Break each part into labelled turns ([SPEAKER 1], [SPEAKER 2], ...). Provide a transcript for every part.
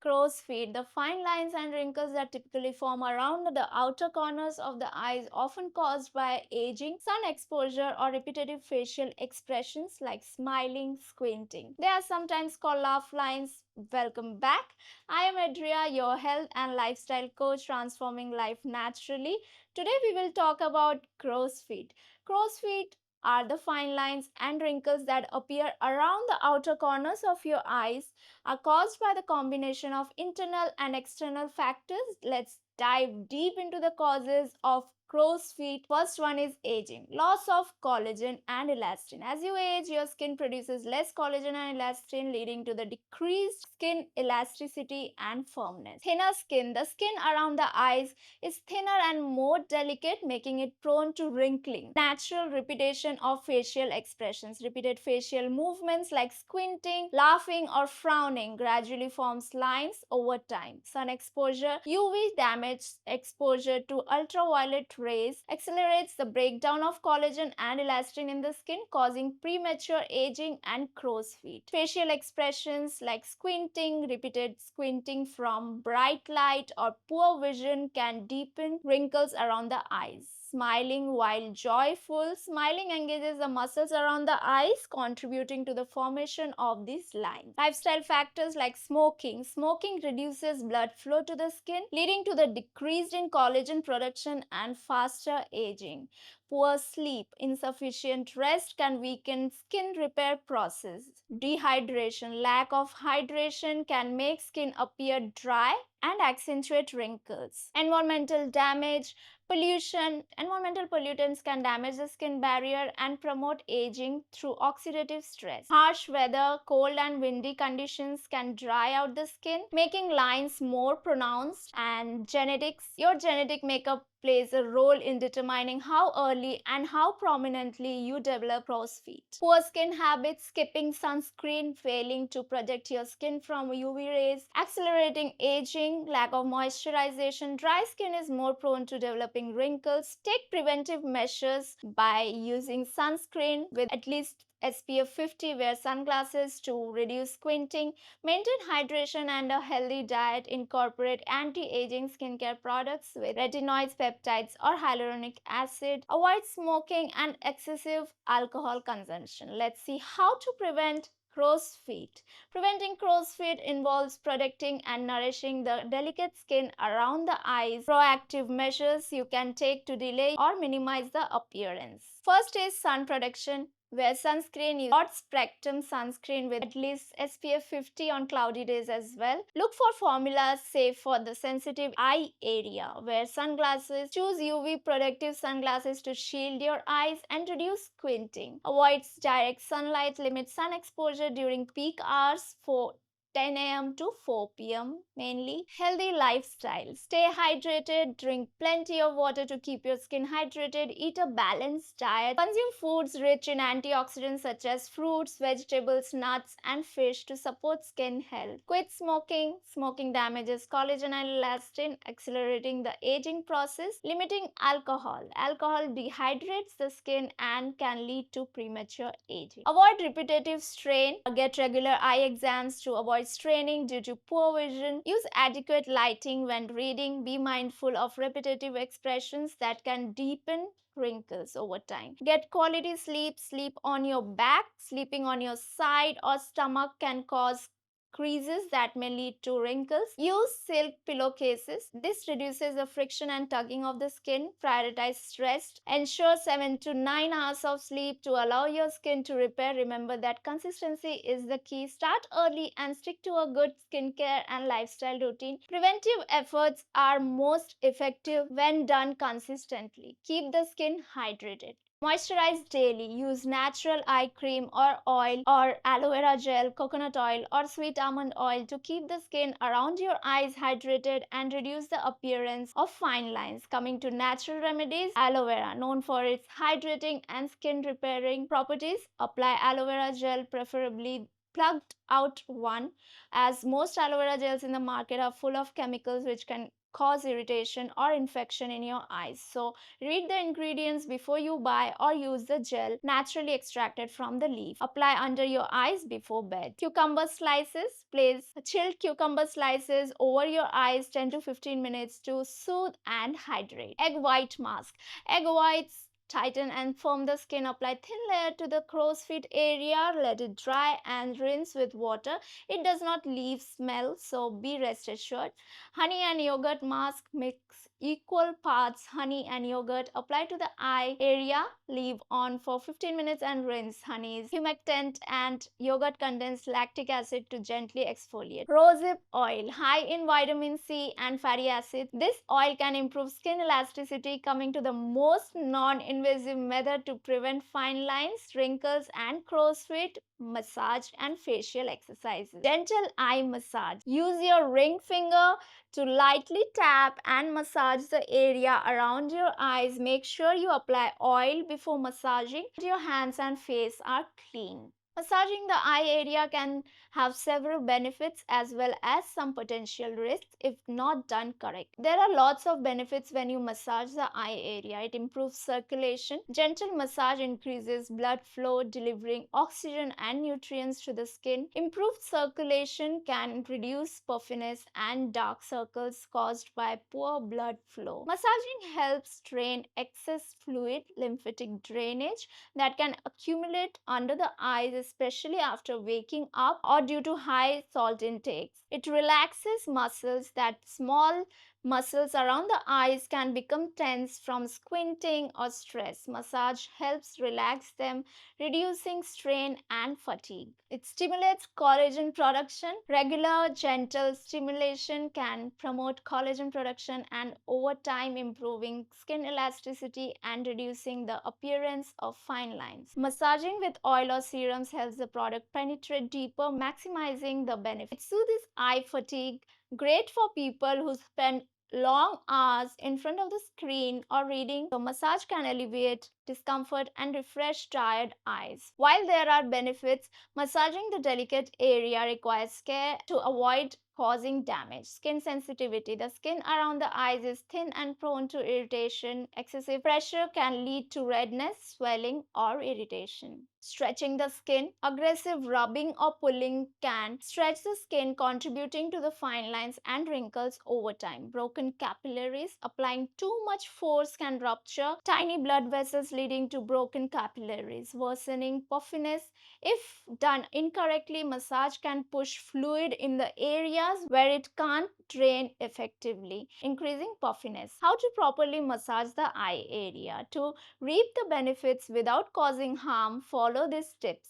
[SPEAKER 1] crow's feet, the fine lines and wrinkles that typically form around the outer corners of the eyes, often caused by aging, sun exposure, or repetitive facial expressions like smiling, squinting. They are sometimes called laugh lines. Welcome back. I am Adria, your health and lifestyle coach, transforming life naturally. Today we will talk about crow's feet. Crow's feet are the fine lines and wrinkles that appear around the outer corners of your eyes, are caused by the combination of internal and external factors. Let's dive deep into the causes of crow's feet. First one is aging. Loss of collagen and elastin. As you age, your skin produces less collagen and elastin, leading to the decreased skin elasticity and firmness. Thinner skin. The skin around the eyes is thinner and more delicate, making it prone to wrinkling. Natural repetition of facial expressions. Repeated facial movements like squinting, laughing, or frowning gradually forms lines over time. Sun exposure. UV damage exposure to ultraviolet rays accelerates the breakdown of collagen and elastin in the skin, causing premature aging and crow's feet. Facial expressions like squinting, repeated squinting from bright light, or poor vision can deepen wrinkles around the eyes. Smiling while joyful. Smiling engages the muscles around the eyes, contributing to the formation of these lines. Lifestyle factors like smoking. Smoking reduces blood flow to the skin, leading to the decrease in collagen production and faster aging. Poor sleep. Insufficient rest can weaken skin repair process. Dehydration. Lack of hydration can make skin appear dry and accentuate wrinkles. Environmental damage. Pollution. Environmental pollutants can damage the skin barrier and promote aging through oxidative stress. Harsh weather, cold and windy conditions can dry out the skin, making lines more pronounced. And genetics. Your genetic makeup plays a role in determining how early and how prominently you develop crow's feet. Poor skin habits. Skipping sunscreen, failing to protect your skin from UV rays, accelerating aging. Lack of moisturization. Dry skin is more prone to developing wrinkles. Take preventive measures by using sunscreen with at least SPF 50. Wear sunglasses to reduce squinting. Maintain hydration and a healthy diet. Incorporate anti-aging skincare products with retinoids, peptides, or hyaluronic acid. Avoid smoking and excessive alcohol consumption. Let's see how to prevent crow's feet. Preventing crow's feet involves protecting and nourishing the delicate skin around the eyes. Proactive measures you can take to delay or minimize the appearance. First is sun protection. Wear sunscreen. Use broad spectrum sunscreen with at least SPF 50 on cloudy days as well. Look for formulas safe for the sensitive eye area. Wear sunglasses. Choose UV protective sunglasses to shield your eyes and reduce squinting. Avoid direct sunlight. Limit sun exposure during peak hours for 10 a.m. to 4 p.m. mainly. Healthy lifestyle. Stay hydrated. Drink plenty of water to keep your skin hydrated. Eat a balanced diet. Consume foods rich in antioxidants such as fruits, vegetables, nuts, and fish to support skin health. Quit smoking. Smoking damages collagen and elastin, accelerating the aging process. Limiting alcohol. Alcohol dehydrates the skin and can lead to premature aging. Avoid repetitive strain. Get regular eye exams to avoid straining due to poor vision. Use adequate lighting when reading. Be mindful of repetitive expressions that can deepen wrinkles over time. Get quality sleep. Sleep on your back. Sleeping on your side or stomach can cause creases that may lead to wrinkles. Use silk pillowcases. This reduces the friction and tugging of the skin. Prioritize rest. Ensure 7 to 9 hours of sleep to allow your skin to repair. Remember that consistency is the key. Start early and stick to a good skincare and lifestyle routine. Preventive efforts are most effective when done consistently. Keep the skin hydrated. Moisturize daily. Use natural eye cream or oil or aloe vera gel, coconut oil or sweet almond oil to keep the skin around your eyes hydrated and reduce the appearance of fine lines. Coming to natural remedies, aloe vera, known for its hydrating and skin repairing properties. Apply aloe vera gel preferably plucked out one, as most aloe vera gels in the market are full of chemicals which can cause irritation or infection in your eyes. So read the ingredients before you buy or use the gel naturally extracted from the leaf. Apply under your eyes before bed. Cucumber slices. Place chilled cucumber slices over your eyes 10 to 15 minutes to soothe and hydrate. Egg white mask. Egg whites tighten and firm the skin. Apply thin layer to the crow's feet area. Let it dry and rinse with water. It does not leave smell, so be rest assured. Honey and yogurt mask. Mix equal parts honey and yogurt. Apply to the eye area. Leave on for 15 minutes and rinse. Honey is humectant and yogurt contains lactic acid to gently exfoliate. Rosehip oil, high in vitamin C and fatty acids. This oil can improve skin elasticity. Coming to the most non-invasive method to prevent fine lines, wrinkles and crow's feet: massage and facial exercises. Gentle eye massage. Use your ring finger to lightly tap and massage the area around your eyes. Make sure you apply oil before massaging. Your hands and face are clean. Massaging the eye area can have several benefits as well as some potential risks if not done correctly. There are lots of benefits when you massage the eye area. It improves circulation. Gentle massage increases blood flow, delivering oxygen and nutrients to the skin. Improved circulation can reduce puffiness and dark circles caused by poor blood flow. Massaging helps drain excess fluid, lymphatic drainage that can accumulate under the eyes, especially after waking up or due to high salt intakes. It relaxes muscles. That small muscles around the eyes can become tense from squinting or stress. Massage helps relax them, reducing strain and fatigue. It stimulates collagen production. Regular gentle stimulation can promote collagen production and over time improving skin elasticity and reducing the appearance of fine lines. Massaging with oil or serums helps the product penetrate deeper, maximizing the benefit. It soothes eye fatigue, great for people who spend long hours in front of the screen or reading. So massage can alleviate discomfort and refresh tired eyes. While there are benefits, massaging the delicate area requires care to avoid causing damage. Skin sensitivity. The skin around the eyes is thin and prone to irritation. Excessive pressure can lead to redness, swelling, or irritation. Stretching the skin. Aggressive rubbing or pulling can stretch the skin, contributing to the fine lines and wrinkles over time. Broken capillaries. Applying too much force can rupture tiny blood vessels, leading to broken capillaries, worsening puffiness. If done incorrectly, massage can push fluid in the areas where it can't drain effectively, increasing puffiness. How to properly massage the eye area? To reap the benefits without causing harm, follow these tips.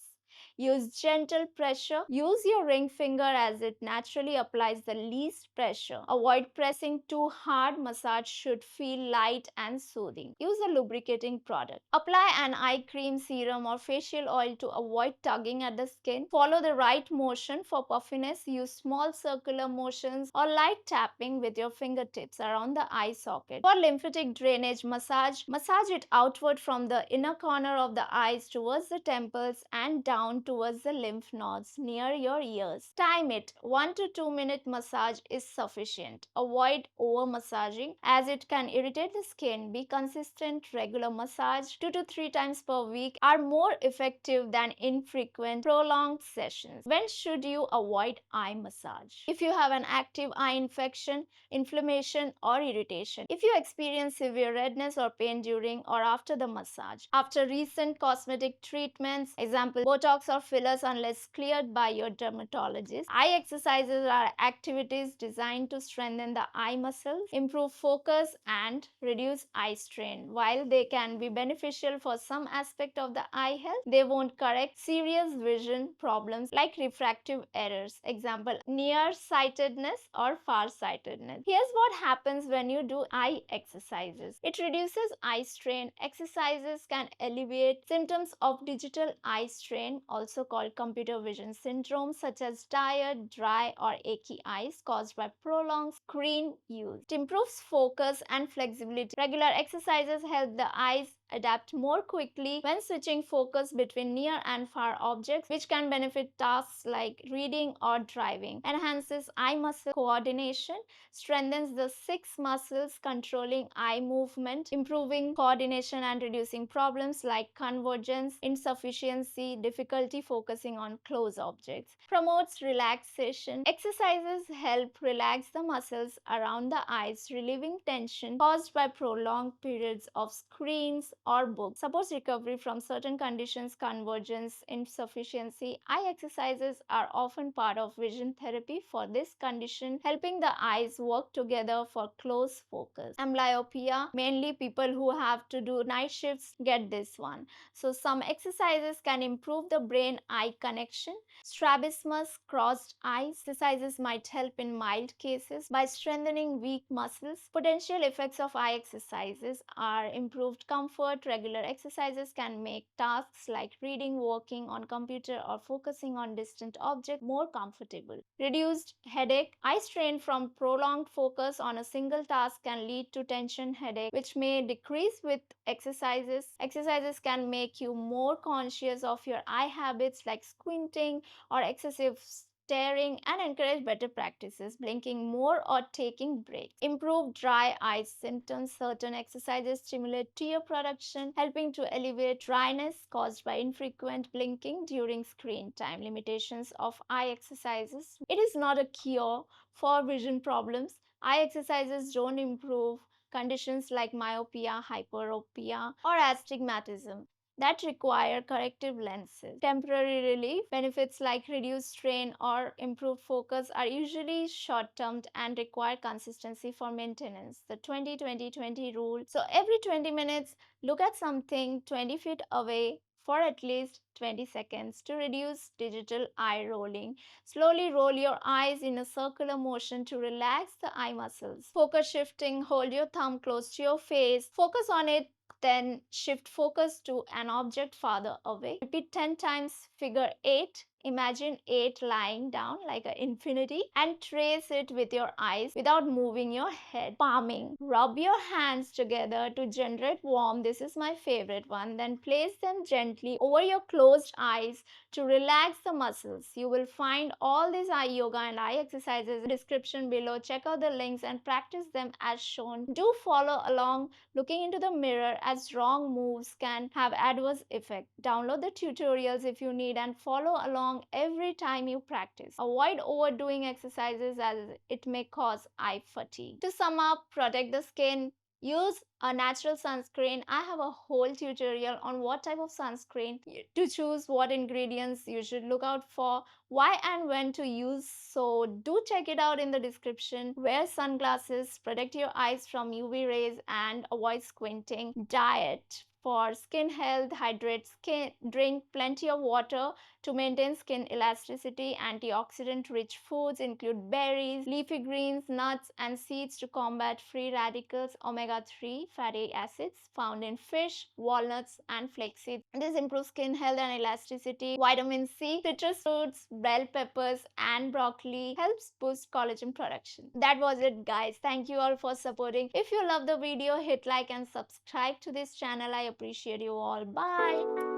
[SPEAKER 1] Use gentle pressure. Use your ring finger as it naturally applies the least pressure. Avoid pressing too hard. Massage should feel light and soothing. Use a lubricating product. Apply an eye cream, serum, or facial oil to avoid tugging at the skin. Follow the right motion for puffiness. Use small circular motions or light tapping with your fingertips around the eye socket. For lymphatic drainage, massage it outward from the inner corner of the eyes towards the temples and down towards the lymph nodes near your ears. Time it. 1 to 2 minute massage is sufficient. Avoid over massaging as it can irritate the skin. Be consistent. Regular massage 2 to 3 times per week are more effective than infrequent prolonged sessions. When should you avoid eye massage? If you have an active eye infection, inflammation, or irritation. If you experience severe redness or pain during or after the massage. After recent cosmetic treatments, example Botox or fillers, unless cleared by your dermatologist. Eye exercises are activities designed to strengthen the eye muscles, improve focus, and reduce eye strain. While they can be beneficial for some aspect of the eye health, they won't correct serious vision problems like refractive errors, example nearsightedness or farsightedness. Here's what happens when you do eye exercises. It reduces eye strain. Exercises can alleviate symptoms of digital eye strain, also called computer vision syndrome, such as tired, dry, or achy eyes caused by prolonged screen use. It improves focus and flexibility. Regular exercises help the eyes adapt more quickly when switching focus between near and far objects, which can benefit tasks like reading or driving. Enhances eye muscle coordination, strengthens the six muscles controlling eye movement, improving coordination and reducing problems like convergence, insufficiency, difficulty focusing on close objects. Promotes relaxation. Exercises help relax the muscles around the eyes, relieving tension caused by prolonged periods of screens or books. Supports recovery from certain conditions, convergence, insufficiency. Eye exercises are often part of vision therapy for this condition, helping the eyes work together for close focus. Amblyopia, mainly people who have to do night shifts get this one. So some exercises can improve the brain-eye connection. Strabismus, crossed eyes. Exercises might help in mild cases by strengthening weak muscles. Potential effects of eye exercises are improved comfort. Regular exercises can make tasks like reading, working on computer, or focusing on distant objects more comfortable. Reduced headache. Eye strain from prolonged focus on a single task can lead to tension headache, which may decrease with exercises. Exercises can make you more conscious of your eye habits like squinting or excessive staring, and encourage better practices, blinking more or taking breaks. Improve dry eye symptoms. Certain exercises stimulate tear production, helping to alleviate dryness caused by infrequent blinking during screen time. Limitations of eye exercises. It is not a cure for vision problems. Eye exercises don't improve conditions like myopia, hyperopia, or astigmatism that require corrective lenses. Temporary relief benefits like reduced strain or improved focus are usually short-term and require consistency for maintenance. The 20-20-20 rule. So every 20 minutes, look at something 20 feet away for at least 20 seconds to reduce digital eye rolling. Slowly roll your eyes in a circular motion to relax the eye muscles. Focus shifting, hold your thumb close to your face, focus on it, then shift focus to an object farther away. Repeat 10 times figure 8. Imagine 8 lying down like an infinity and trace it with your eyes without moving your head. Palming. Rub your hands together to generate warmth. This is my favorite one. Then place them gently over your closed eyes to relax the muscles. You will find all these eye yoga and eye exercises in the description below. Check out the links and practice them as shown. Do follow along looking into the mirror, as wrong moves can have adverse effect. Download the tutorials if you need and follow along every time you practice. Avoid overdoing exercises as it may cause eye fatigue. To sum up, protect the skin. Use a natural sunscreen. I have a whole tutorial on what type of sunscreen to choose, what ingredients you should look out for, why and when to use. So do check it out in the description. Wear sunglasses, protect your eyes from UV rays and avoid squinting. Diet. For skin health, hydrate skin, drink plenty of water to maintain skin elasticity. Antioxidant rich foods include berries, leafy greens, nuts, and seeds to combat free radicals. Omega-3 fatty acids found in fish, walnuts, and flaxseed. This improves skin health and elasticity. Vitamin C, citrus fruits, bell peppers, and broccoli helps boost collagen production. That was it, guys. Thank you all for supporting. If you love the video, hit like and subscribe to this channel. I appreciate you all. Bye.